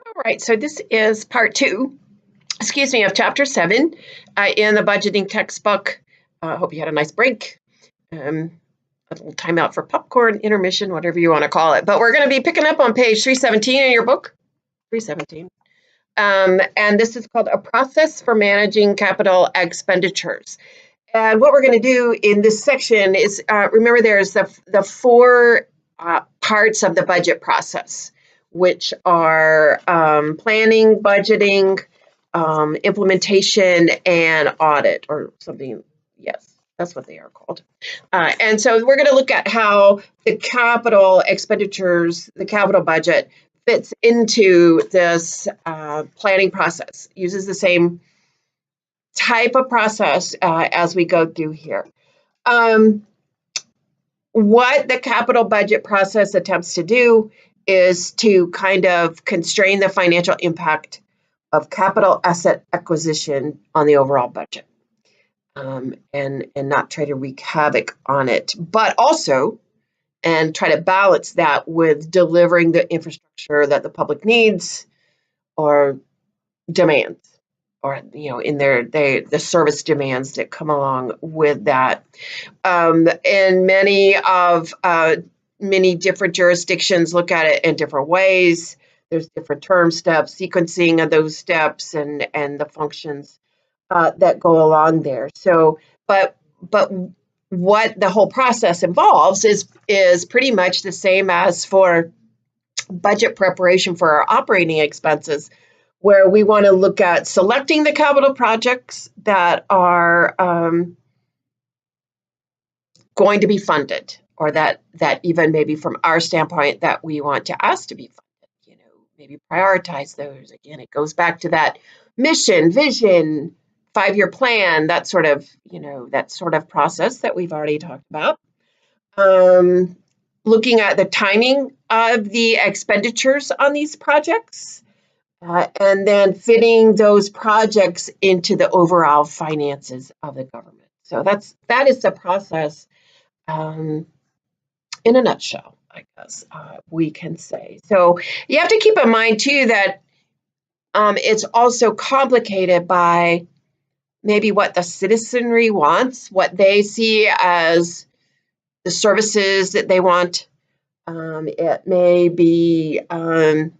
All right, so this is part two, of chapter 7 in the budgeting textbook. I hope you had a nice break, a little timeout for popcorn, intermission, whatever you want to call it. But we're going to be picking up on page 317 in your book, 317. And this is called A Process for Managing Capital Expenditures. And what we're going to do in this section is, remember there's the four parts of the budget process, which are planning, budgeting, implementation, and audit, or something. Yes, that's what they are called. And so we're going to look at how the capital expenditures, the capital budget, fits into this planning process, uses the same type of process as we go through here. What the capital budget process attempts to do is to kind of constrain the financial impact of capital asset acquisition on the overall budget, and not try to wreak havoc on it, but also and try to balance that with delivering the infrastructure that the public needs or demands, or in the service demands that come along with that. And many different jurisdictions look at it in different ways. There's different term steps, sequencing of those steps, and the functions that go along there. So, but what the whole process involves is pretty much the same as for budget preparation for our operating expenses, where we want to look at selecting the capital projects that are going to be funded, or that even maybe from our standpoint that we want to ask to be funded. Maybe prioritize those. Again, it goes back to that mission, vision, 5-year plan, that sort of process that we've already talked about. Looking at the timing of the expenditures on these projects, and then fitting those projects into the overall finances of the government. So that is the process in a nutshell, I guess we can say. So you have to keep in mind too that it's also complicated by maybe what the citizenry wants, what they see as the services that they want. It may be, or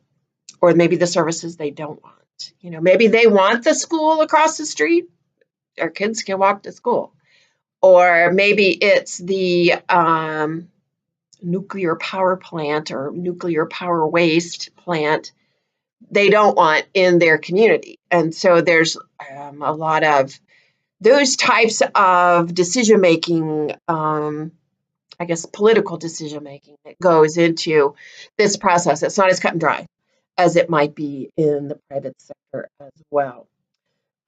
maybe the services they don't want. Maybe they want the school across the street. Their kids can walk to school. Or maybe it's the nuclear power plant or nuclear power waste plant they don't want in their community. And so there's a lot of those types of decision-making, I guess political decision-making that goes into this process. It's not as cut and dry as it might be in the private sector as well.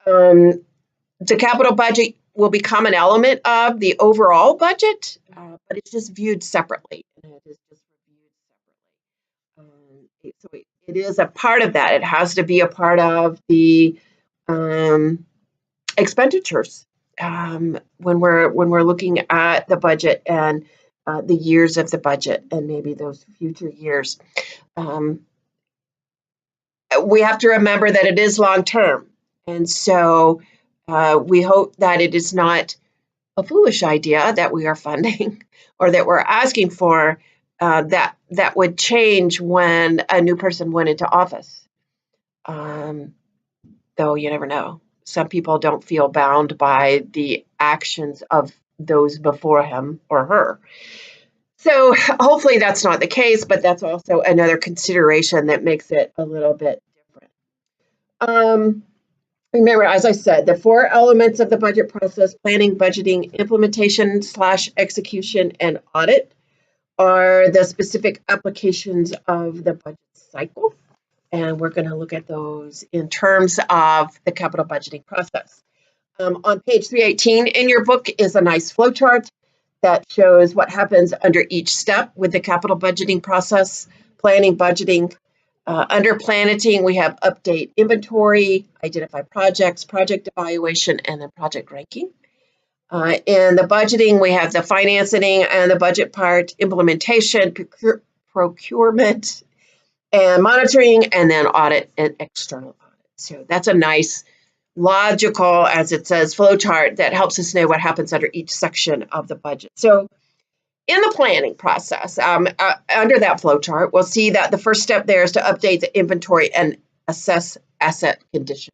The capital budget will become an element of the overall budget, but it's just viewed separately. And it is just reviewed separately. So it is a part of that. It has to be a part of the expenditures when we're looking at the budget and the years of the budget and maybe those future years. We have to remember that it is long term, and so we hope that it is not a foolish idea that we are funding or that we're asking for that would change when a new person went into office. Though you never know. Some people don't feel bound by the actions of those before him or her. So hopefully that's not the case, but that's also another consideration that makes it a little bit different. Remember, as I said, the 4 elements of the budget process: planning, budgeting, implementation / execution, and audit are the specific applications of the budget cycle. And we're going to look at those in terms of the capital budgeting process. On page 318 in your book is a nice flow chart that shows what happens under each step with the capital budgeting process: planning, budgeting. Under planning, we have update inventory, identify projects, project evaluation, and then project ranking. In the budgeting, we have the financing and the budget part, implementation, procurement, and monitoring, and then audit and external audit. So that's a nice logical, as it says, flow chart that helps us know what happens under each section of the budget. So in the planning process, under that flow chart, we'll see that the first step there is to update the inventory and assess asset condition.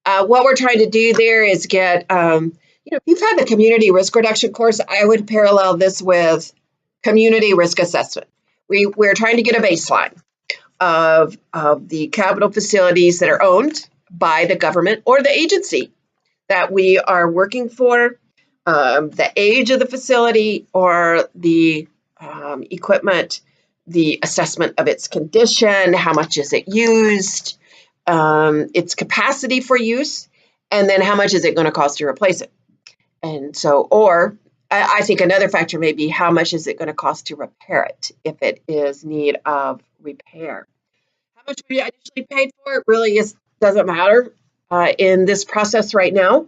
What we're trying to do there is get, if you've had the community risk reduction course, I would parallel this with community risk assessment. We're trying to get a baseline of the capital facilities that are owned by the government or the agency that we are working for, the age of the facility or the equipment, the assessment of its condition, how much is it used, its capacity for use, and then how much is it going to cost to replace it. And so, or I think another factor may be how much is it going to cost to repair it if it is need of repair. How much we initially paid for it really doesn't matter in this process right now.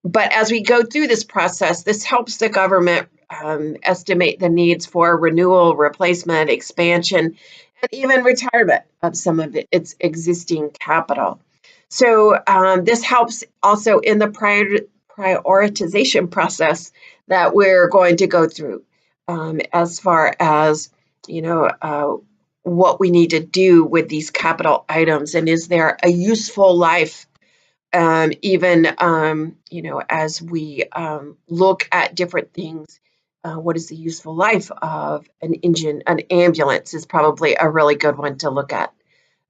But as we go through this process, this helps the government estimate the needs for renewal, replacement, expansion, and even retirement of some of its existing capital. So this helps also in the prioritization process that we're going to go through as far as, what we need to do with these capital items, and is there a useful life even as we look at different things. What is the useful life of an engine? An ambulance is probably a really good one to look at,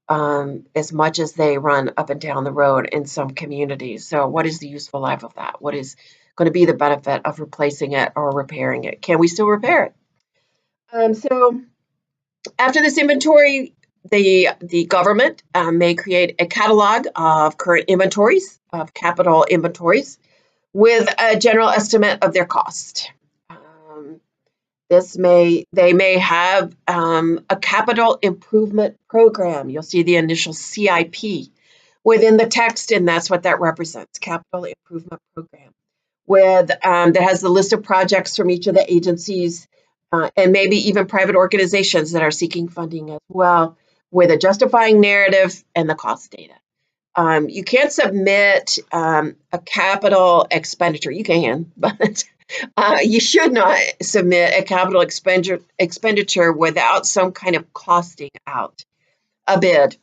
as much as they run up and down the road in some communities. So what is the useful life of that? What is going to be the benefit of replacing it or repairing it? Can we still repair it? So after this inventory, the government may create a catalog of current inventories, of capital inventories, with a general estimate of their cost. They may have a capital improvement program. You'll see the initial CIP within the text, and that's what that represents, capital improvement program, with that has the list of projects from each of the agencies and maybe even private organizations that are seeking funding as well, with a justifying narrative and the cost data. You can't submit a capital expenditure. You can, but you should not submit a capital expenditure without some kind of costing out. A bid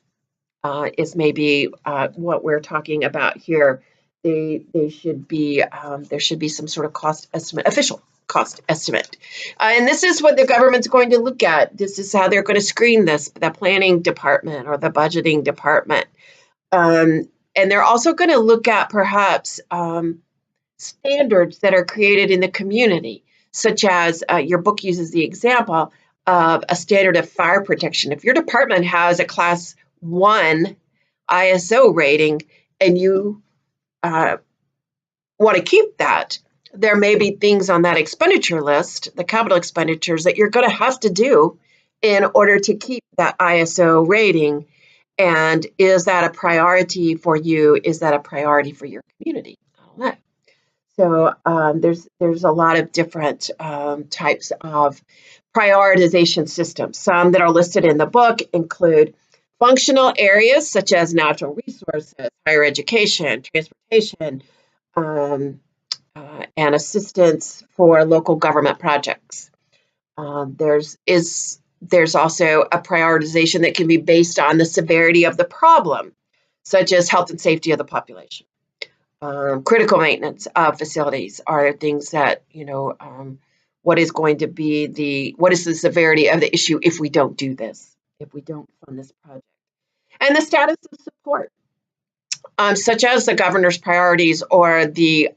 is maybe what we're talking about here. They should be there should be some sort of cost estimate, official cost estimate. And this is what the government's going to look at. This is how they're going to screen this, the planning department or the budgeting department. And they're also going to look at perhaps standards that are created in the community, such as your book uses the example of a standard of fire protection. If your department has a class 1 ISO rating and you want to keep that, there may be things on that expenditure list, the capital expenditures, that you're going to have to do in order to keep that ISO rating. And is that a priority for you? Is that a priority for your community? I don't know. So there's a lot of different types of prioritization systems. Some that are listed in the book include functional areas such as natural resources, higher education, transportation, and assistance for local government projects. There's also a prioritization that can be based on the severity of the problem, such as health and safety of the population. Critical maintenance of facilities are things that, what is the severity of the issue if we don't do this, if we don't fund this project. And the status of support, such as the governor's priorities or the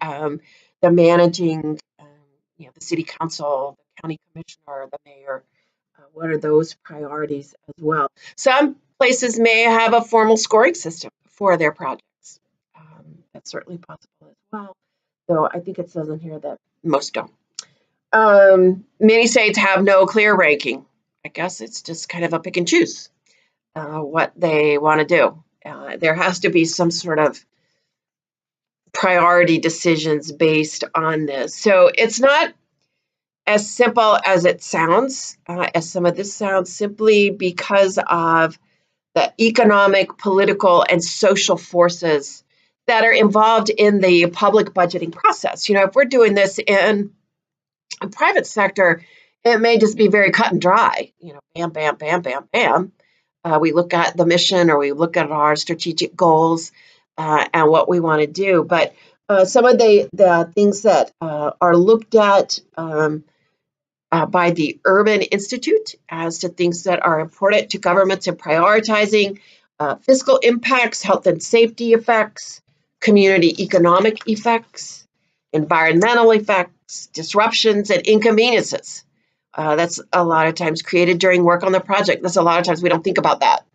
managing, the city council, the county commissioner, the mayor. What are those priorities as well? Some places may have a formal scoring system for their projects. That's certainly possible as well, though I think it says in here that most don't. Many states have no clear ranking. I guess it's just kind of a pick and choose what they want to do. There has to be some sort of priority decisions based on this. So it's not as simple as it sounds, as some of this sounds, simply because of the economic, political, and social forces that are involved in the public budgeting process. If we're doing this in a private sector, it may just be very cut and dry. Bam, bam, bam, bam, bam. We look at the mission, or we look at our strategic goals and what we want to do. But some of the things that are looked at by the Urban Institute as to things that are important to governments in prioritizing fiscal impacts, health and safety effects, community economic effects, environmental effects, disruptions, and inconveniences. That's a lot of times created during work on the project. That's a lot of times we don't think about that.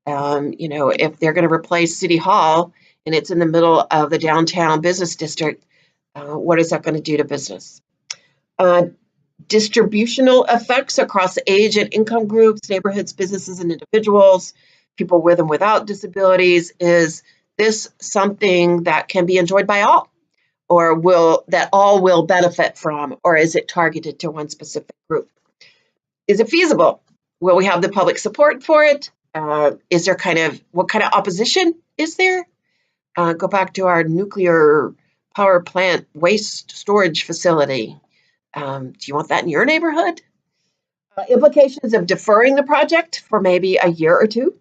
If they're going to replace City Hall and it's in the middle of the downtown business district, what is that going to do to business? Distributional effects across age and income groups, neighborhoods, businesses, and individuals, people with and without disabilities. Is this something that can be enjoyed by all, or that all will benefit from, or is it targeted to one specific group? Is it feasible? Will we have the public support for it? Is there what kind of opposition is there? Go back to our nuclear power plant waste storage facility. Do you want that in your neighborhood? Implications of deferring the project for maybe a year or two.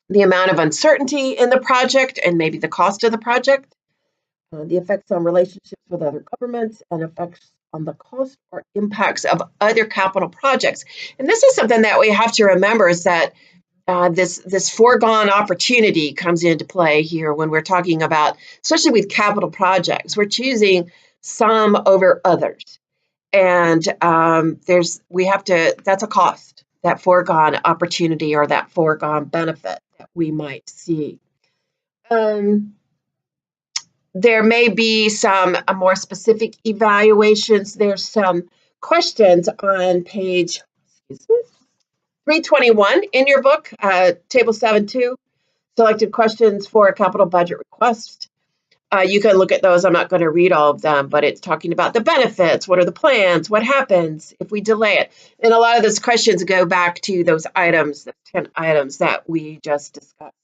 The amount of uncertainty in the project and maybe the cost of the project. The effects on relationships with other governments and effects on the cost or impacts of other capital projects. And this is something that we have to remember, is that this foregone opportunity comes into play here when we're talking about, especially with capital projects. We're choosing some over others. And that's a cost, that foregone opportunity or that foregone benefit that we might see. There may be some more specific evaluations. There's some questions on page 321 in your book, table 7.2, selected questions for a capital budget request. You can look at those. I'm not going to read all of them, but it's talking about the benefits. What are the plans? What happens if we delay it? And a lot of those questions go back to those items, the 10 items that we just discussed.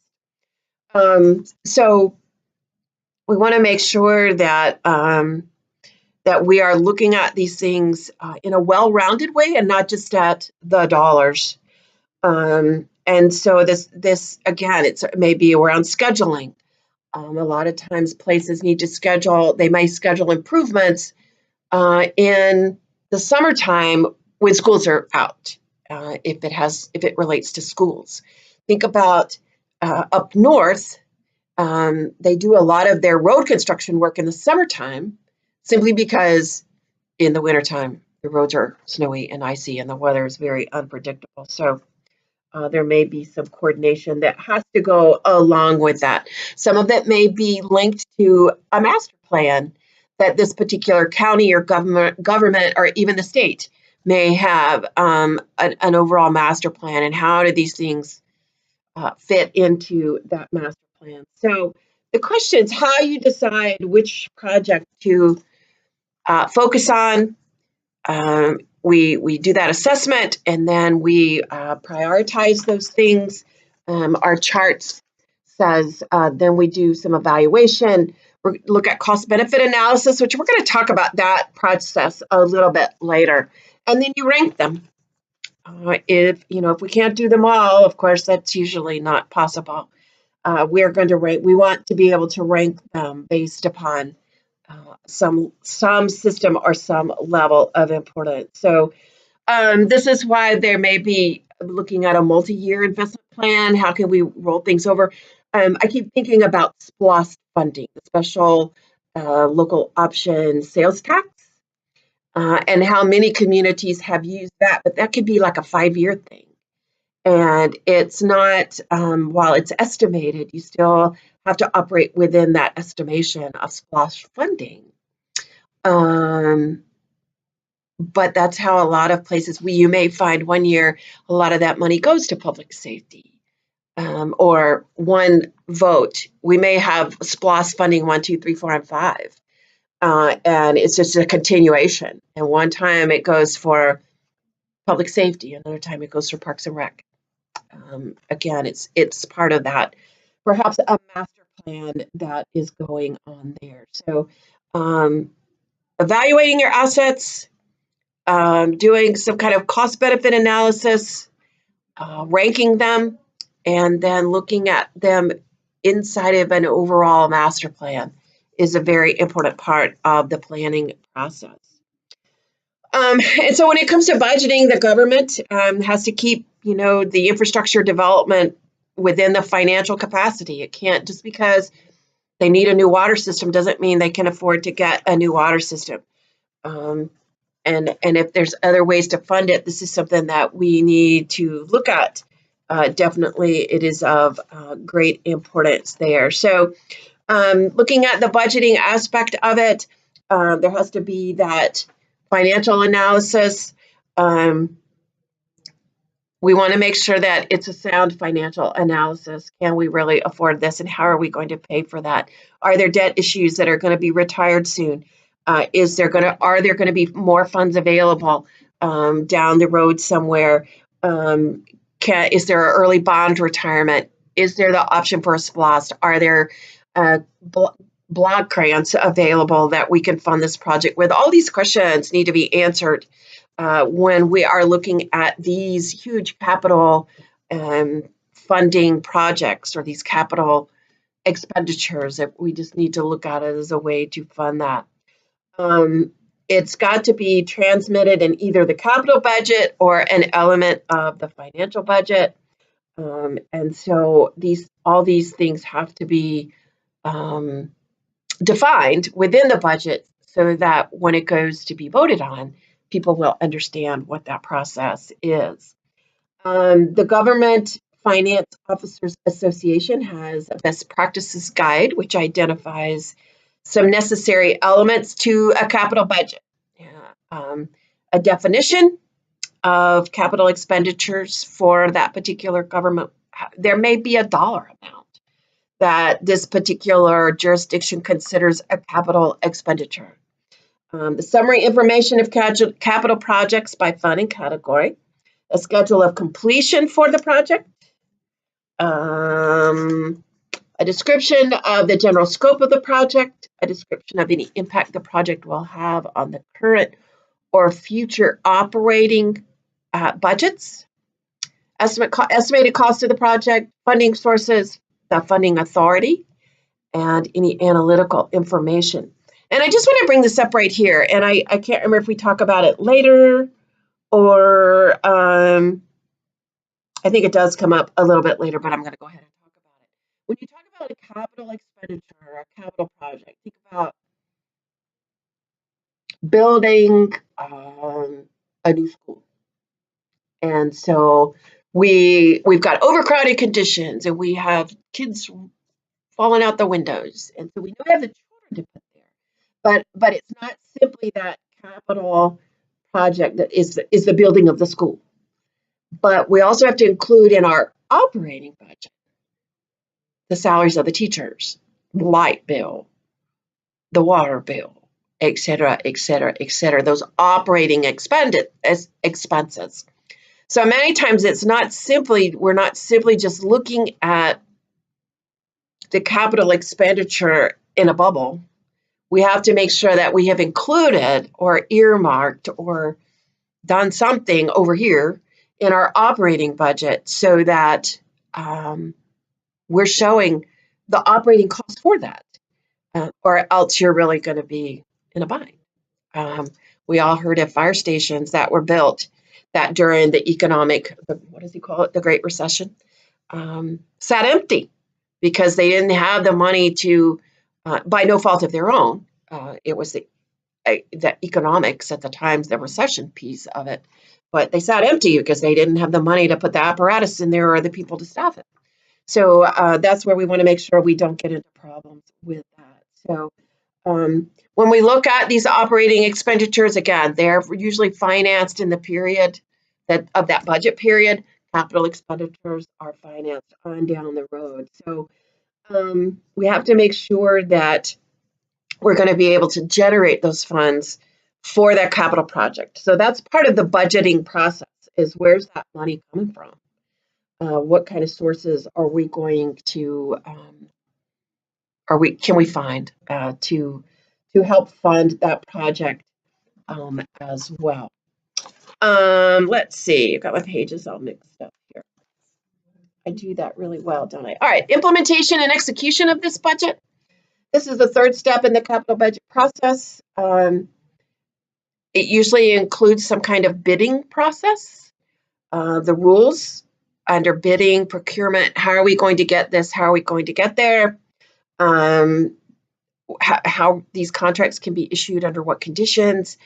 So we want to make sure that that we are looking at these things in a well-rounded way and not just at the dollars. And so this again, it's maybe around scheduling. A lot of times places need to schedule, they may schedule improvements in the summertime when schools are out, if it relates to schools. Think about up north, they do a lot of their road construction work in the summertime, simply because in the wintertime, the roads are snowy and icy and the weather is very unpredictable. So there may be some coordination that has to go along with that. Some of it may be linked to a master plan that this particular county or government or even the state may have an overall master plan, and how do these things fit into that master plan. So the question is how you decide which project to focus on. We do that assessment, and then we prioritize those things. Our chart says then we do some evaluation. We look at cost-benefit analysis, which we're going to talk about that process a little bit later. And then you rank them. If we can't do them all, of course, that's usually not possible. We're going to rank. We want to be able to rank them based upon some system or some level of importance. So this is why there may be looking at a multi-year investment plan. How can we roll things over? I keep thinking about SPLOST funding, the special local option sales tax, and how many communities have used that. But that could be like a 5-year thing. And it's not, while it's estimated, you still have to operate within that estimation of SPLOST funding. But that's how a lot of places, you may find one year a lot of that money goes to public safety, or one vote. We may have SPLOST funding 1, 2, 3, 4, and 5. and it's just a continuation. And one time it goes for public safety, another time it goes for Parks and Rec. Again, it's part of that, perhaps a master plan that is going on there. So evaluating your assets, doing some kind of cost benefit analysis, ranking them, and then looking at them inside of an overall master plan is a very important part of the planning process. And so when it comes to budgeting, the government has to keep, the infrastructure development within the financial capacity. It can't, just because they need a new water system doesn't mean they can afford to get a new water system. And if there's other ways to fund it, this is something that we need to look at. Definitely, it is of great importance there. So looking at the budgeting aspect of it, there has to be that financial analysis. We want to make sure that it's a sound financial analysis. Can we really afford this, and how are we going to pay for that? Are there debt issues that are going to be retired soon? Are there going to be more funds available down the road somewhere? Is there an early bond retirement? Is there the option for a SPLOST? Are there block grants available that we can fund this project with? All these questions need to be answered when we are looking at these huge capital funding projects, or these capital expenditures. That we just need to look at it as a way to fund that. It's got to be transmitted in either the capital budget or an element of the financial budget. And so all these things have to be defined within the budget, so that when it goes to be voted on, people will understand what that process is. The Government Finance Officers Association has a best practices guide, which identifies some necessary elements to a capital budget. A definition of capital expenditures for that particular government. There may be a dollar amount that this particular jurisdiction considers a capital expenditure. The summary information of capital projects by fund and category, a schedule of completion for the project, a description of the general scope of the project, a description of any impact the project will have on the current or future operating budgets, estimated cost of the project, funding sources, the funding authority, and any analytical information. And I just want to bring this up right here, and I can't remember if we talk about it later, or I think it does come up a little bit later, but I'm going to go ahead and talk about it. When you talk about a capital expenditure or a capital project, think about building a new school. And so we've got overcrowded conditions, and we have kids falling out the windows. And so we know we have the children to put there. But it's not simply that capital project that is the building of the school. But we also have to include in our operating budget the salaries of the teachers, the light bill, the water bill, et cetera, et cetera, et cetera, those operating expenses. So many times we're not simply just looking at the capital expenditure in a bubble. We have to make sure that we have included or earmarked or done something over here in our operating budget, so that we're showing the operating costs for that, or else you're really going to be in a bind. We all heard of fire stations that were built that during the the Great Recession, sat empty because they didn't have the money to, by no fault of their own. It was the economics at the time, the recession piece of it. But they sat empty because they didn't have the money to put the apparatus in there or the people to staff it. So that's where we want to make sure we don't get into problems with that. So when we look at these operating expenditures, again, they're usually financed in the period of that budget period. Capital expenditures are financed on down the road. So we have to make sure that we're going to be able to generate those funds for that capital project. So that's part of the budgeting process, is where's that money coming from? What kind of sources are we going to can we find to help fund that project as well? Let's see. I've got my pages all mixed up here. I do that really well, don't I? All right, implementation and execution of this budget. This is the third step in the capital budget process. It usually includes some kind of bidding process. The rules under bidding, procurement, how are we going to get this? How are we going to get there? How these contracts can be issued, under what conditions,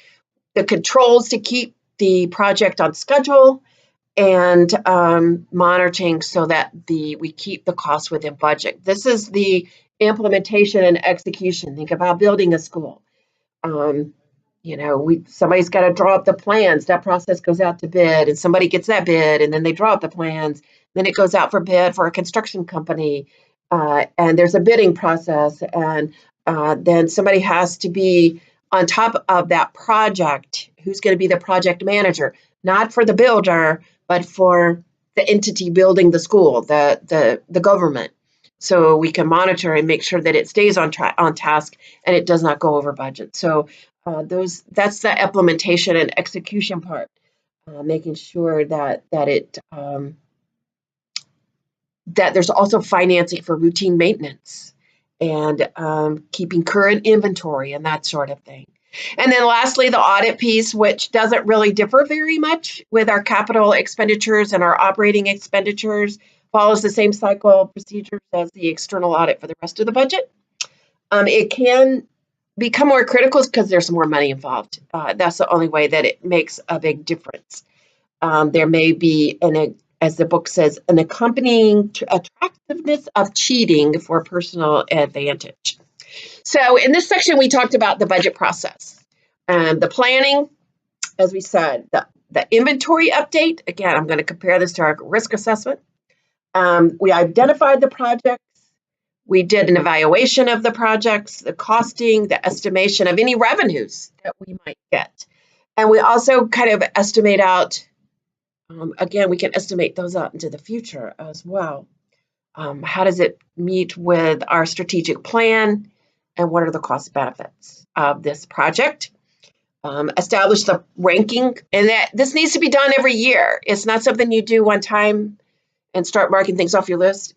the controls to keep the project on schedule, and monitoring so that we keep the costs within budget. This is the implementation and execution. Think about building a school. Somebody's got to draw up the plans. That process goes out to bid, and somebody gets that bid, and then they draw up the plans. Then it goes out for bid for a construction company, and there's a bidding process, and then somebody has to be on top of that project. Who's going to be the project manager? Not for the builder, but for the entity building the school, the government. So we can monitor and make sure that it stays on task and it does not go over budget. So that's the implementation and execution part, making sure that there's also financing for routine maintenance and keeping current inventory and that sort of thing. And then lastly, the audit piece, which doesn't really differ very much with our capital expenditures and our operating expenditures, follows the same cycle procedures as the external audit for the rest of the budget. It can become more critical because there's more money involved. That's the only way that it makes a big difference. There may be, as the book says, an accompanying attractiveness of cheating for personal advantage. So in this section, we talked about the budget process, the planning, as we said, the inventory update. Again, I'm going to compare this to our risk assessment. We identified the projects. We did an evaluation of the projects, the costing, the estimation of any revenues that we might get. And we also kind of estimate out, again, we can estimate those out into the future as well. How does it meet with our strategic plan? And what are the cost benefits of this project? Establish the ranking, and that this needs to be done every year. It's not something you do one time and start marking things off your list.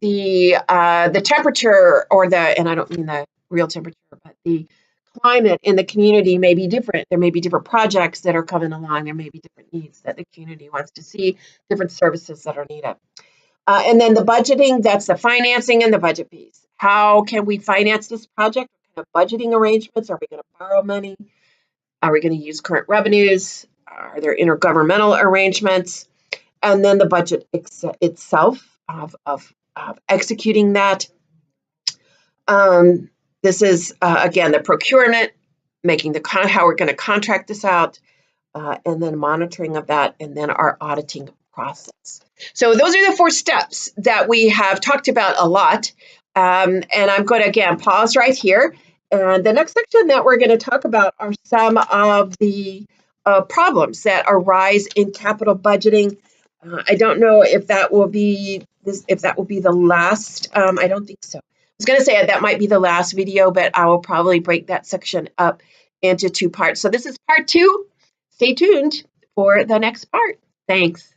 The temperature, and I don't mean the real temperature, but the climate in the community may be different. There may be different projects that are coming along. There may be different needs that the community wants to see, different services that are needed. And then the budgeting, that's the financing and the budget piece. How can we finance this project? What kind of budgeting arrangements? Are we going to borrow money? Are we going to use current revenues? Are there intergovernmental arrangements? And then the budget itself of executing that. This is, again, the procurement, making how we're going to contract this out, and then monitoring of that, and then our auditing process. So those are the 4 steps that we have talked about a lot. And I'm going to, again, pause right here. And the next section that we're going to talk about are some of the problems that arise in capital budgeting. I don't know if that will be the last. I don't think so. I was going to say that might be the last video, but I will probably break that section up into 2 parts. So this is part 2. Stay tuned for the next part. Thanks.